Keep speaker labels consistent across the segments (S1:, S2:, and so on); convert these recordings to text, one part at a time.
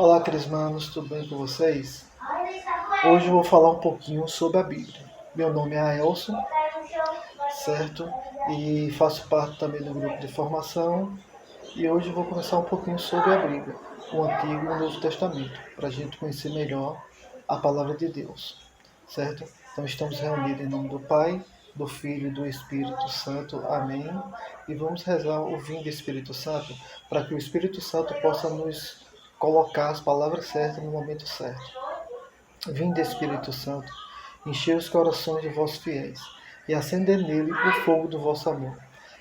S1: Olá, crismanos, tudo bem com vocês? Hoje eu vou falar um pouquinho sobre a Bíblia. Meu nome é Aelson, certo? E faço parte também do grupo de formação. E hoje eu vou começar um pouquinho sobre a Bíblia, o Antigo e o Novo Testamento, para a gente conhecer melhor a palavra de Deus, certo? Então estamos reunidos em nome do Pai, do Filho e do Espírito Santo. Amém. E vamos rezar o Vinde Espírito Santo, para que o Espírito Santo possa nos colocar as palavras certas no momento certo. Vinde Espírito Santo, enchei os corações de vossos fiéis, e acendei nele o fogo do vosso amor.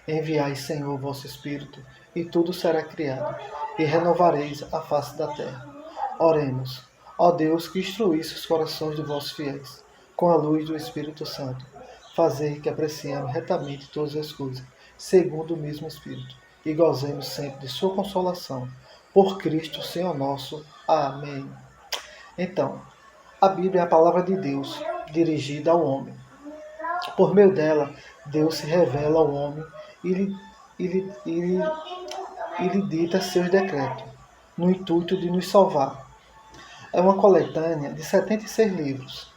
S1: Enviai, Senhor, o vosso Espírito, e tudo será criado, e renovareis a face da terra. Oremos. Ó Deus, que instruísse os corações de vossos fiéis, com a luz do Espírito Santo, fazei que apreciemos retamente todas as coisas, segundo o mesmo Espírito, e gozemos sempre de sua consolação. Por Cristo, Senhor nosso. Amém. Então, a Bíblia é a palavra de Deus, dirigida ao homem. Por meio dela, Deus se revela ao homem e lhe dita seus decretos, no intuito de nos salvar. É uma coletânea de 76 livros,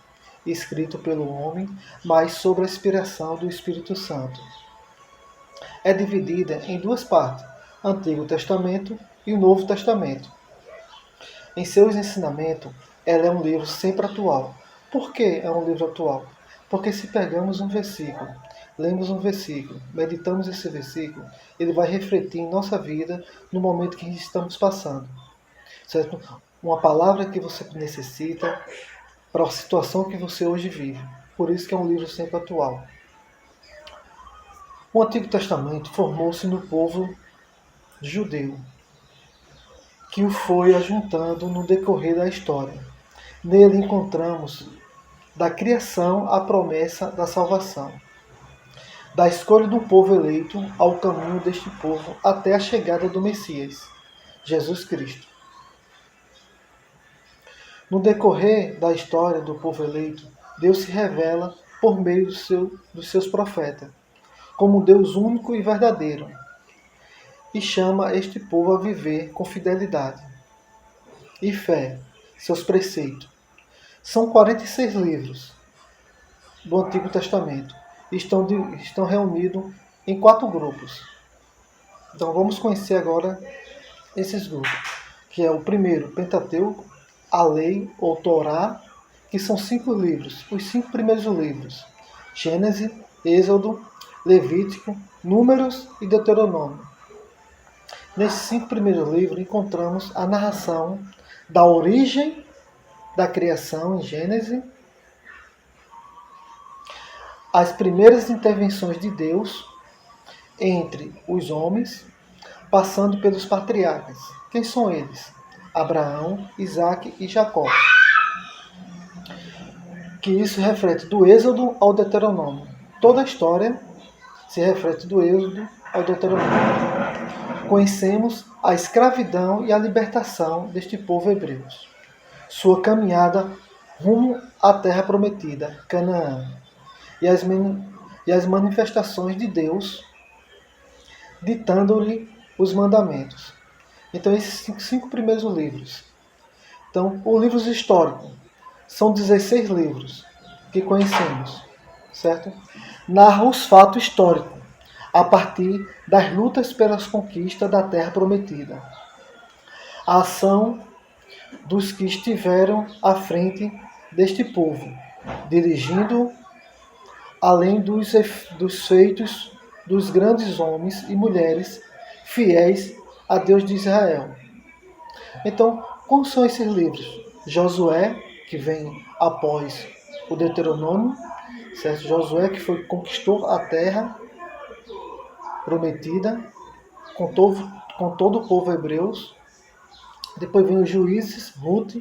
S1: escrito pelo homem, mas sob a inspiração do Espírito Santo. É dividida em duas partes, Antigo Testamento e o Novo Testamento. Em seus ensinamentos, ela é um livro sempre atual. Por que é um livro atual? Porque se pegamos um versículo, lemos um versículo, meditamos esse versículo, ele vai refletir em nossa vida no momento que estamos passando. Certo? Uma palavra que você necessita para a situação que você hoje vive. Por isso que é um livro sempre atual. O Antigo Testamento formou-se no povo judeu, que o foi ajuntando no decorrer da história. Nele encontramos da criação à promessa da salvação, da escolha do povo eleito ao caminho deste povo até a chegada do Messias, Jesus Cristo. No decorrer da história do povo eleito, Deus se revela por meio dos seus profetas, como Deus único e verdadeiro, e chama este povo a viver com fidelidade e fé, seus preceitos. São 46 livros do Antigo Testamento. Estão reunidos em 4 grupos. Então vamos conhecer agora esses grupos, que é o primeiro, Pentateuco, a Lei ou Torá, que são 5 livros, os 5 primeiros livros: Gênesis, Êxodo, Levítico, Números e Deuteronômio. Nesses 5 primeiros livros encontramos a narração da origem da criação em Gênesis, as primeiras intervenções de Deus entre os homens, passando pelos patriarcas. Quem são eles? Abraão, Isaque e Jacó. Que isso reflete do Êxodo ao Deuteronômio. Toda a história se reflete do Êxodo ao Deuteronômio. Conhecemos a escravidão e a libertação deste povo hebreu. Sua caminhada rumo à terra prometida, Canaã. E as manifestações de Deus, ditando-lhe os mandamentos. Então, esses 5 primeiros livros. Então, os livros históricos são 16 livros que conhecemos, certo? Narra os fatos históricos a partir das lutas pelas conquistas da terra prometida. A ação dos que estiveram à frente deste povo, dirigindo além dos feitos dos grandes homens e mulheres fiéis a Deus de Israel. Então, como são esses livros? Josué, que vem após o Deuteronômio, certo? Josué que conquistou a terra prometida com todo o povo hebreu. Depois vem os Juízes, Ruth,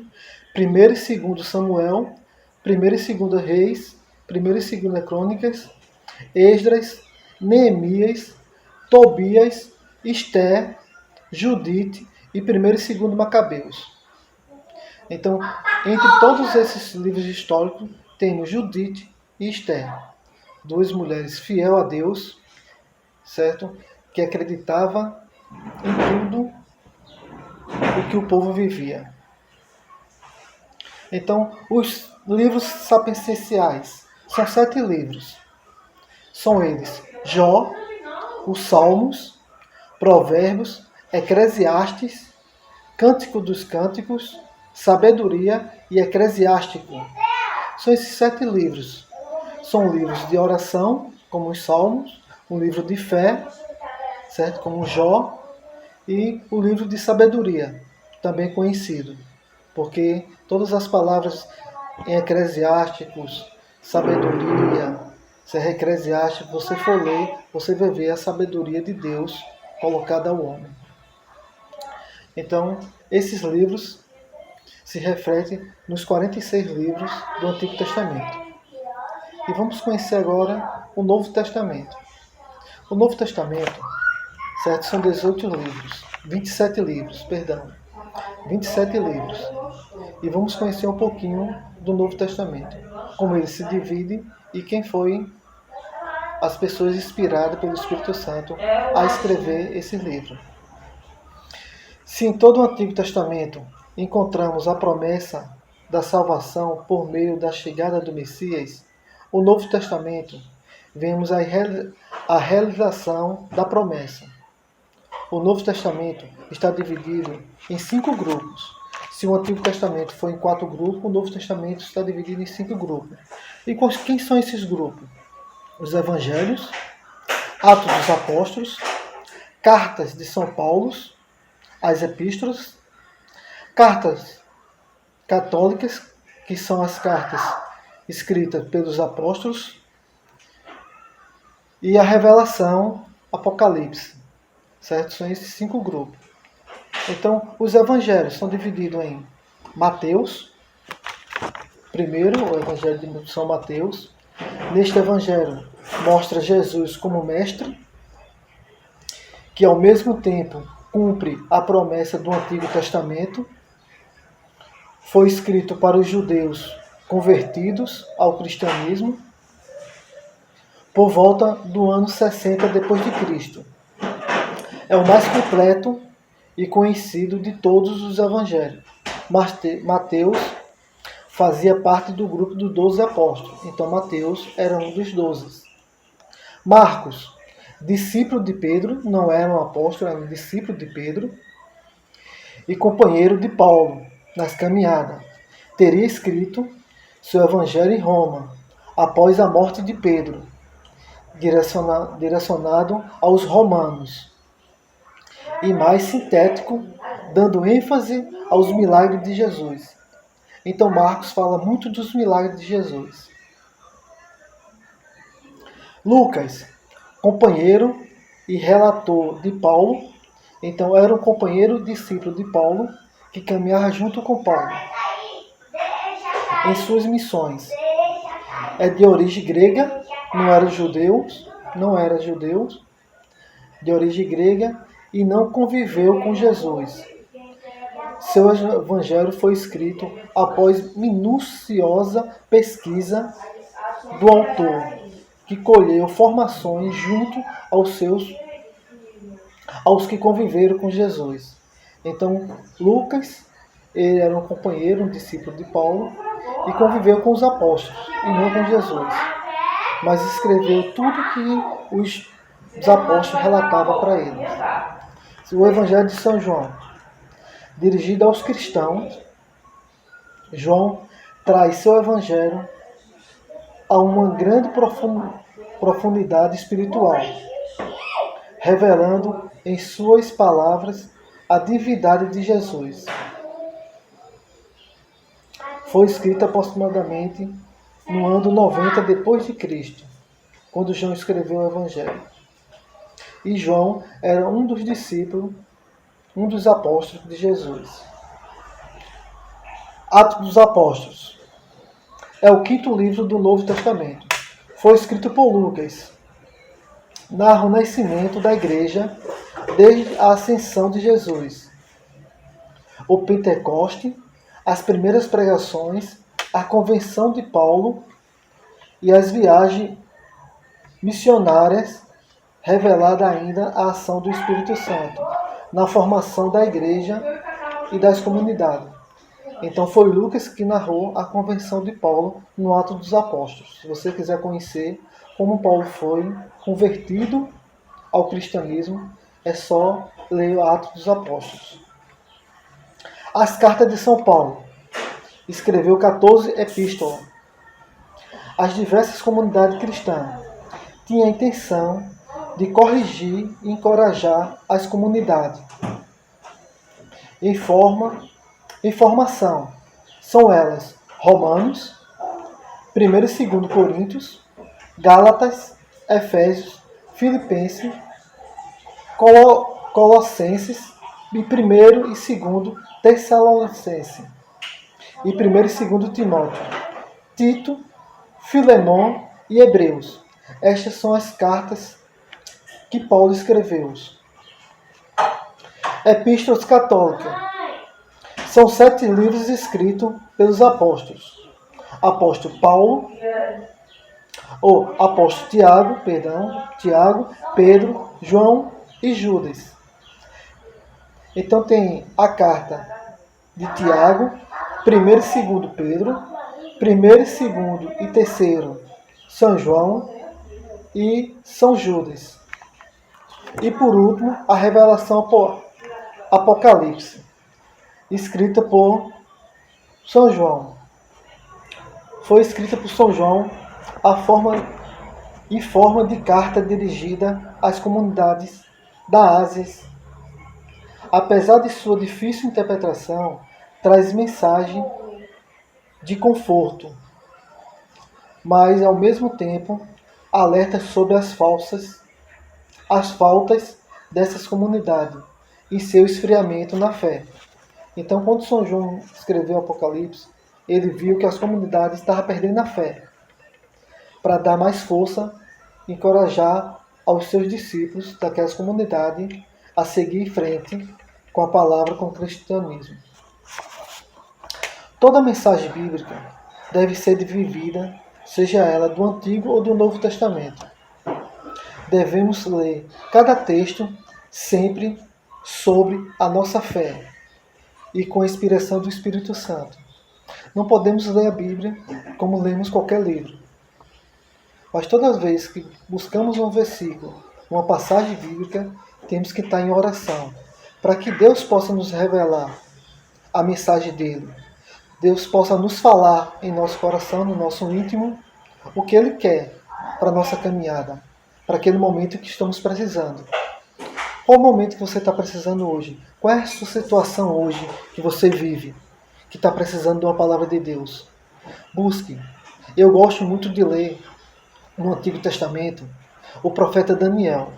S1: 1º e 2º Samuel, 1º e 2º Reis, 1º e 2º Crônicas, Esdras, Neemias, Tobias, Esther, Judite e 1º e 2º Macabeus. Então, entre todos esses livros históricos, temos Judite e Esther, 2 mulheres fiel a Deus, certo? Que acreditava em tudo o que o povo vivia. Então, os livros sapienciais são 7 livros. São eles: Jó, os Salmos, Provérbios, Eclesiastes, Cântico dos Cânticos, Sabedoria e Eclesiástico. São esses 7 livros. São livros de oração, como os Salmos, um livro de fé, certo? Como Jó, e o livro de sabedoria, também conhecido, porque todas as palavras em Eclesiásticos, sabedoria, se é Eclesiástico, você for ler, você vai ver a sabedoria de Deus colocada ao homem. Então, esses livros se refletem nos 46 livros do Antigo Testamento. E vamos conhecer agora o Novo Testamento. O Novo Testamento, certo, são 27 livros. 27 livros. E vamos conhecer um pouquinho do Novo Testamento, como ele se divide e quem foi as pessoas inspiradas pelo Espírito Santo a escrever esse livro. Se em todo o Antigo Testamento encontramos a promessa da salvação por meio da chegada do Messias, o Novo Testamento vemos a realização da promessa. O Novo Testamento está dividido em 5 grupos. Se o Antigo Testamento foi em 4 grupos, o Novo Testamento está dividido em 5 grupos. E quem são esses grupos? Os Evangelhos, Atos dos Apóstolos, Cartas de São Paulo, as Epístolas, Cartas Católicas, que são as cartas escritas pelos apóstolos, e a Revelação, Apocalipse. Certo? São esses 5 grupos. Então, os evangelhos são divididos em Mateus, primeiro, o evangelho de São Mateus. Neste evangelho, mostra Jesus como mestre, que ao mesmo tempo cumpre a promessa do Antigo Testamento. Foi escrito para os judeus convertidos ao cristianismo por volta do ano 60 depois de Cristo. É o mais completo e conhecido de todos os evangelhos. Mateus fazia parte do grupo dos 12 apóstolos. Então Mateus era um dos 12. Marcos, discípulo de Pedro, não era um apóstolo, era um discípulo de Pedro, e companheiro de Paulo nas caminhadas. Teria escrito seu evangelho em Roma, após a morte de Pedro, direcionado aos romanos. E mais sintético, dando ênfase aos milagres de Jesus. Então Marcos fala muito dos milagres de Jesus. Lucas, companheiro e relator de Paulo, então era um companheiro discípulo de Paulo, que caminhava junto com Paulo em suas missões. É de origem grega, não era judeu, de origem grega, e não conviveu com Jesus. Seu evangelho foi escrito após minuciosa pesquisa do autor, que colheu informações junto aos que conviveram com Jesus. Então, Lucas, ele era um companheiro, um discípulo de Paulo, e conviveu com os apóstolos, e não com Jesus. Mas escreveu tudo que os apóstolos relatavam para ele. O Evangelho de São João, dirigido aos cristãos, João traz seu Evangelho a uma grande profundidade espiritual, revelando em suas palavras a divindade de Jesus. Foi escrito aproximadamente no ano 90 depois de Cristo, quando João escreveu o Evangelho. E João era um dos discípulos, um dos apóstolos de Jesus. Atos dos Apóstolos é o 5º livro do Novo Testamento. Foi escrito por Lucas. Narra o nascimento da igreja desde a ascensão de Jesus, o Pentecoste, as primeiras pregações, a convenção de Paulo e as viagens missionárias, revelada ainda a ação do Espírito Santo na formação da igreja e das comunidades. Então foi Lucas que narrou a conversão de Paulo no Atos dos Apóstolos. Se você quiser conhecer como Paulo foi convertido ao cristianismo, é só ler o Atos dos Apóstolos. As cartas de São Paulo. Escreveu 14 epístolas às diversas comunidades cristãs. Tinha a intenção de corrigir e encorajar as comunidades. Informação. São elas Romanos, 1 e 2 Coríntios, Gálatas, Efésios, Filipenses, Colossenses e 1 e 2 Tessalonicenses e 1 e 2 Timóteo, Tito, Filemão e Hebreus. Estas são as cartas que Paulo escreveu. Epístolas católicas. São 7 livros escritos pelos apóstolos. Apóstolo Paulo, ou apóstolo Tiago, Pedro, João e Judas. Então tem a carta de Tiago, 1 e 2 Pedro, 1 e 2 e 3 São João e São Judas. E por último, a revelação Apocalipse, escrita por São João. Foi escrita por São João em forma de carta dirigida às comunidades da Ásia. Apesar de sua difícil interpretação, traz mensagem de conforto, mas ao mesmo tempo alerta sobre as faltas dessas comunidades e seu esfriamento na fé. Então, quando São João escreveu o Apocalipse, ele viu que as comunidades estavam perdendo a fé. Para dar mais força, encorajar aos seus discípulos daquelas comunidades a seguir em frente com a palavra, com o cristianismo. Toda mensagem bíblica deve ser vivida, seja ela do Antigo ou do Novo Testamento. Devemos ler cada texto sempre sobre a nossa fé e com a inspiração do Espírito Santo. Não podemos ler a Bíblia como lemos qualquer livro. Mas todas as vezes que buscamos um versículo, uma passagem bíblica, temos que estar em oração, para que Deus possa nos revelar a mensagem dele. Deus possa nos falar em nosso coração, no nosso íntimo, o que ele quer para a nossa caminhada, para aquele momento que estamos precisando. Qual o momento que você está precisando hoje? Qual é a sua situação hoje que você vive, que está precisando de uma palavra de Deus? Busque. Eu gosto muito de ler no Antigo Testamento o profeta Daniel.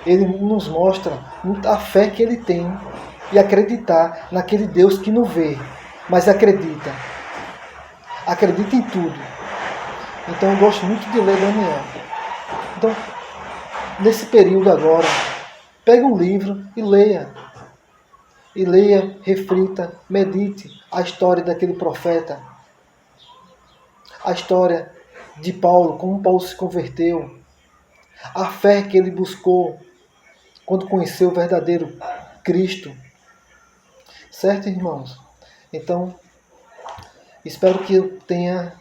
S1: Ele nos mostra a fé que ele tem e acreditar naquele Deus que não vê, mas acredita. Acredita em tudo. Então eu gosto muito de ler Daniel. Então, nesse período agora, pegue um livro e leia. E leia, reflita, medite a história daquele profeta. A história de Paulo, como Paulo se converteu. A fé que ele buscou quando conheceu o verdadeiro Cristo. Certo, irmãos? Então, espero que eu tenha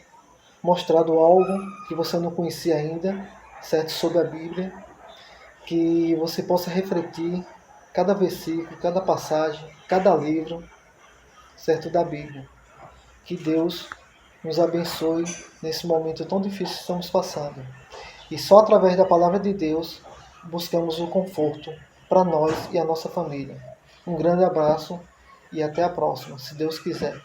S1: mostrado algo que você não conhecia ainda, certo, sobre a Bíblia. Que você possa refletir cada versículo, cada passagem, cada livro, certo, da Bíblia. Que Deus nos abençoe nesse momento tão difícil que estamos passando. E só através da palavra de Deus buscamos o conforto para nós e a nossa família. Um grande abraço e até a próxima, se Deus quiser.